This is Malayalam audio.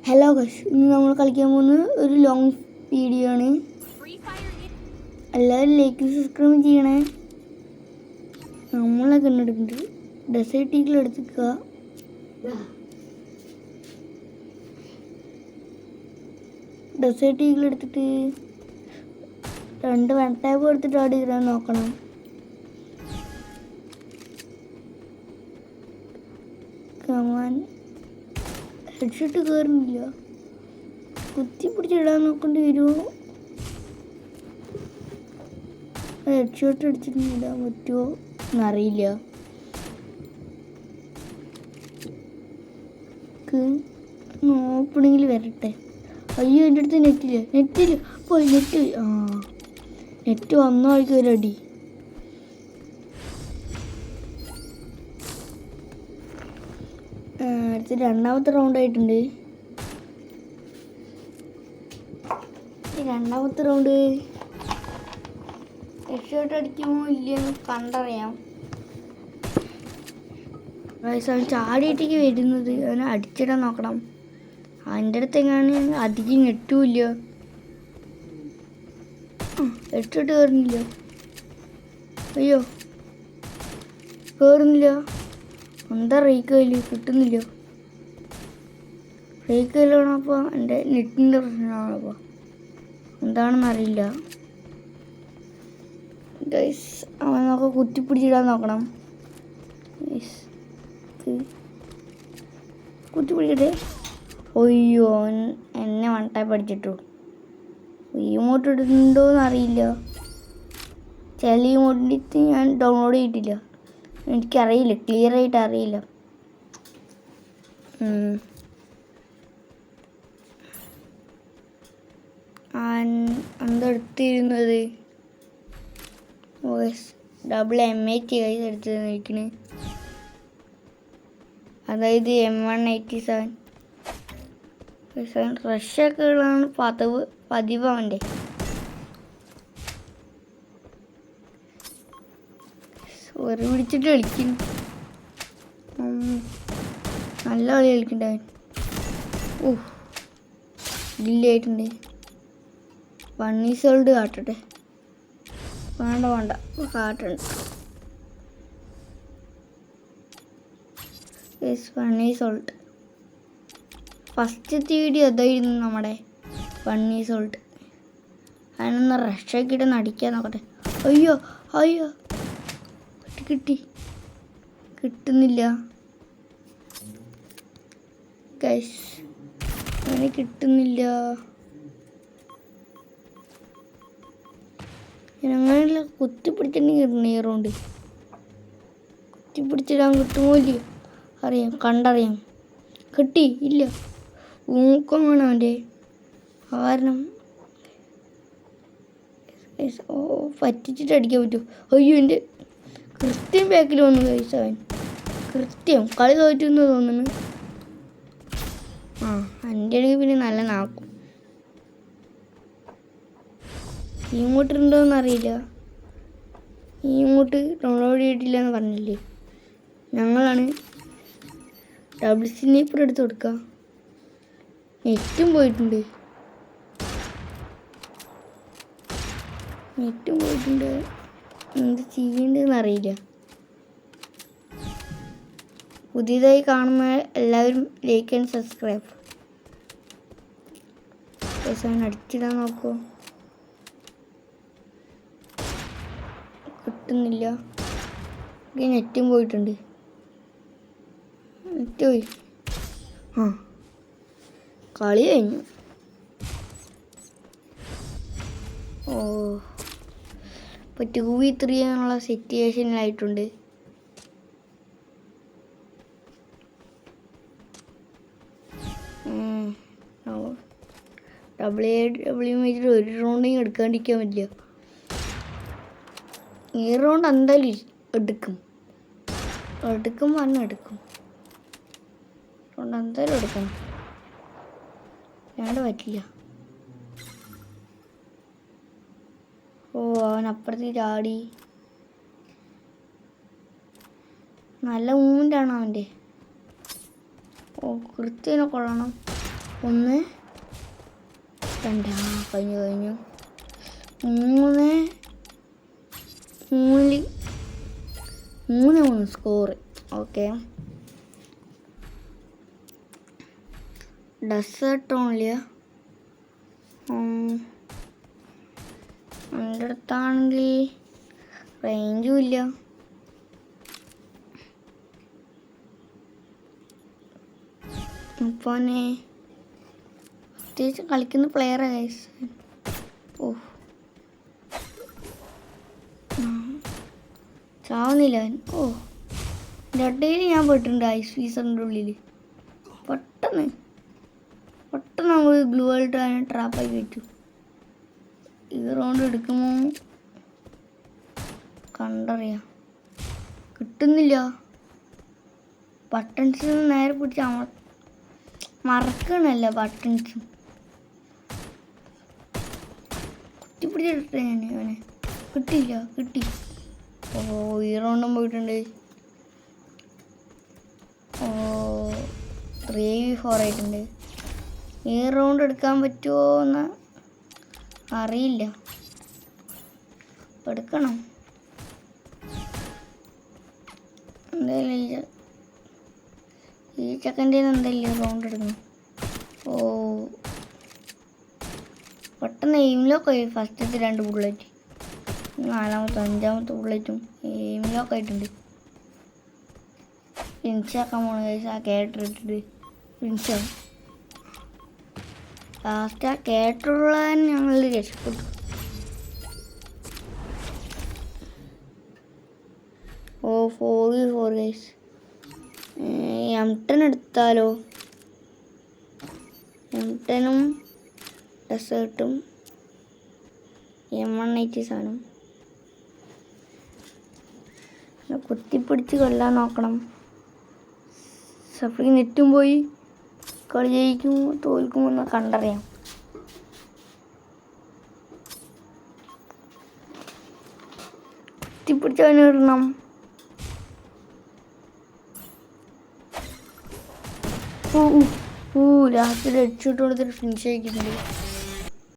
ഹലോ ഗൈസ്, ഇന്ന് നമ്മൾ കളിക്കാൻ പോകുന്നത് ഒരു ലോങ് വീഡിയോ ആണ്. എല്ലാവരും ലൈക്ക് സബ്സ്ക്രൈബ് ചെയ്യണേ. നമ്മളെ കണ്ടെടുക്കുന്നുണ്ട്. ഡെസേർട്ട് ഈഗിൾ എടുത്തിക്കുക. ഡെസേർട്ട് ഈഗിൾ എടുത്തിട്ട് 2 വൺ ടാബ് എടുത്തിട്ട് ആഡ് ചെയ്താൽ നോക്കണം. കമാൻ ഹെഡ്ഷോട്ട് കയറുന്നില്ല. കുത്തി പിടിച്ചിടാൻ നോക്കേണ്ടി വരുമോ? ഹെഡ്ഷോട്ട് അടിച്ചിട്ടിടാൻ പറ്റുമോ എന്നറിയില്ല. ഓപ്പണിങ്ങിൽ വരട്ടെ. അയ്യോ, എൻ്റെ അടുത്ത് നെറ്റില്ല പോയി. നെറ്റ് വന്ന വഴിക്ക് ഒരു അടി. അടുത്ത രണ്ടാമത്തെ റൗണ്ട് ആയിട്ടുണ്ട്. രണ്ടാമത്തെ റൗണ്ട് ഹെഡ്ഷോട്ട് അടിക്കുമോ ഇല്ലയെന്ന് കണ്ടറിയാം. അവൻ ചാടിയിട്ടേക്ക് വരുന്നത്, അവനെ അടിച്ചിടാൻ നോക്കണം. അവൻ്റെ അടുത്ത് എങ്ങാണ് അധികം നെറ്റുമില്ല. ഹെഡ്ഷോട്ട് കയറുന്നില്ല. അയ്യോ, കയറുന്നില്ല. എന്താ റേക്കയില് കിട്ടുന്നില്ല. റേക്കയിലാണ്. അപ്പോൾ എൻ്റെ നെറ്റിൻ്റെ പ്രശ്നമാണ്. അപ്പോൾ എന്താണെന്നറിയില്ല ഗൈസ്. അവൻ നമുക്ക് കുത്തിപ്പിടിച്ചിടാൻ നോക്കണം. കുത്തിപ്പിടിക്കട്ടെ. ഒയ്യോ, അവൻ എന്നെ വൺ ടൈപ്പ് അടിച്ചിട്ടു. ഇമോട്ട് ഇടുന്നുണ്ടോയെന്ന് അറിയില്ല. ചില ഇമോട്ടിൻ്റെ ഞാൻ ഡൗൺലോഡ് ചെയ്തിട്ടില്ല. എനിക്കറിയില്ല, ക്ലിയർ ആയിട്ട് അറിയില്ല. എന്തെടുത്തിരുന്നത് ഡബിൾ M80 കൈ എടുത്തിരിക്കണ്. അതായത് M187 റഷൊക്കെ ഉള്ളതാണ് പതിവ് അവൻ്റെ. ഒരു പിടിച്ചിട്ട് കളിക്കുന്നു. നല്ല കളി കളിക്കണ്ടാവൻ. ഡില്ലായിട്ടുണ്ട്. ഫണ്ണി സോൾട്ട് കാട്ടട്ടെ. വേണ്ട കാട്ടുണ്ട്. ഫണ്ണി സോൾട്ട് ഫസ്റ്റത്തെ വീഡിയോ അതായിരുന്നു നമ്മുടെ ഫണ്ണി സോൾട്ട്. അതിനൊന്ന് റഷാക്കിയിട്ട് നടിക്കാൻ നോക്കട്ടെ. അയ്യോ കിട്ടുന്നില്ല ഗൈസ്, അവന് കിട്ടുന്നില്ല. അങ്ങനെയുള്ള കുത്തിപ്പിടിച്ചിട്ടുണ്ടെങ്കിൽ കിട്ടണ കുത്തിപ്പിടിച്ചിടാൻ കിട്ടുമോ ഇല്ലയോ കണ്ടറിയാം. കിട്ടി ഇല്ല. ഊക്കം വേണം അവൻ്റെ. കാരണം പറ്റിച്ചിട്ട് അടിക്കാൻ പറ്റുമോ? അയ്യോ, എൻ്റെ കൃത്യം ബാക്കിൽ വന്നു കഴിച്ച അവൻ. കൃത്യം കളി തോറ്റെന്ന് തോന്നുന്നു. എൻ്റെ ആണെങ്കിൽ പിന്നെ നല്ല നാക്കും. ഇങ്ങോട്ടുണ്ടോയെന്ന് അറിയില്ല. ഇങ്ങോട്ട് ഡൗൺലോഡ് ചെയ്തിട്ടില്ല എന്ന് പറഞ്ഞില്ലേ. ഞങ്ങളാണ് ഡബിൾ സ്നൈപ്പർ എടുത്ത് കൊടുക്കുക. നെറ്റും പോയിട്ടുണ്ട്. എന്ത് ചെയ്യേണ്ടതെന്ന് അറിയില്ല. പുതിയതായി കാണുന്ന എല്ലാവരും ലൈക്ക് ആൻഡ് സബ്സ്ക്രൈബ്. അടിച്ചിടാൻ നോക്കുമോ? കിട്ടുന്നില്ല. നെറ്റും പോയിട്ടുണ്ട്. നെറ്റ് പോയി. കളി കഴിഞ്ഞു. ഇപ്പോൾ 2v3 എന്നുള്ള സിറ്റുവേഷനിലായിട്ടുണ്ട്. WW ഒരു റൗണ്ടിങ് എടുക്കാണ്ടിരിക്കാൻ പറ്റില്ല. ഈ റൗണ്ട് എന്തായാലും എടുക്കും. റൗണ്ട് എന്തായാലും എടുക്കണം. രണ്ട് പറ്റില്ല. അവൻ അപ്പുറത്ത് ചാടി. നല്ല മൂവ്മെൻ്റാണ് അവൻ്റെ. കൃത്യനെ കൊള്ളണം. 1 2 കഴിഞ്ഞു 3 സ്കോർ. Okay, desert ഓൺലിയാ. എൻ്റെ അടുത്താണെങ്കിൽ റേഞ്ചും ഇല്ല. അപ്പോനെ പ്രത്യേകിച്ച് കളിക്കുന്ന പ്ലെയറാ ഗൈസ്. ഓ ചാവുന്നില്ല അവൻ. ഓ ഡേയിൽ ഞാൻ പോയിട്ടുണ്ട് ഐസ് ഫീസറിൻ്റെ ഉള്ളിൽ. പെട്ടെന്ന് നമുക്ക് ഗ്ലൂ ആയിട്ട് അതിനെ ട്രാപ്പായി കയറ്റും. ഈ റൗണ്ട് എടുക്കുമ്പോൾ കണ്ടറിയാം. കിട്ടുന്നില്ല. ബട്ടൺസ് നേരെ പിടിച്ച് മറക്കണല്ല ബട്ടൺസ്. കുത്തിപ്പിടിച്ചിട്ടേ ഞാൻ അവനെ. കിട്ടി. ഓ ഈ റൗണ്ടും പോയിട്ടുണ്ട്. 3v4 ആയിട്ടുണ്ട്. ഈ റൗണ്ട് എടുക്കാൻ പറ്റുമോ എന്ന് അറിയില്ല. എടുക്കണം എന്തായാലും. ഈ ചെക്കൻ്റെ എന്തായാലും റൗണ്ട് എടുക്കണം. ഓ പെട്ടെന്ന് എയിമിലൊക്കെ ഫസ്റ്റത്തെ 2 ബുള്ളറ്റ്, 4ാമത്തെ 5ാമത്തെ ബുള്ളറ്റും എയിമിലൊക്കെ ആയിട്ടുണ്ട്. ഫിനിഷാക്കാൻ പോണ കഴിച്ച് ആ ക്യാരക്ടർ ഇട്ടിട്ട് ഫിനിഷാവും. ലാസ്റ്റ് ആ ക്യാരക്ടറുള്ള ഞങ്ങൾ രക്ഷപ്പെട്ടു. ഓ 4v4 ഗൈസ്. M10 എടുത്താലോ? M10ഉം ഡെസേർട്ടും M180 സാധനം കുത്തിപ്പിടിച്ച് കൊല്ലാൻ നോക്കണം. സഫറി നെറ്റും പോയി. കളി ജയിക്കുമോ തോൽക്കുമോ എന്ന് കണ്ടറിയാം. കുത്തിപ്പിടിച്ചവന് ഇടണം. ലാസ്റ്റ് ഹെഡ് ഷോട്ട് കൊടുത്തിട്ട് ഫിനിഷ് ആക്കിയിട്ടുണ്ട്.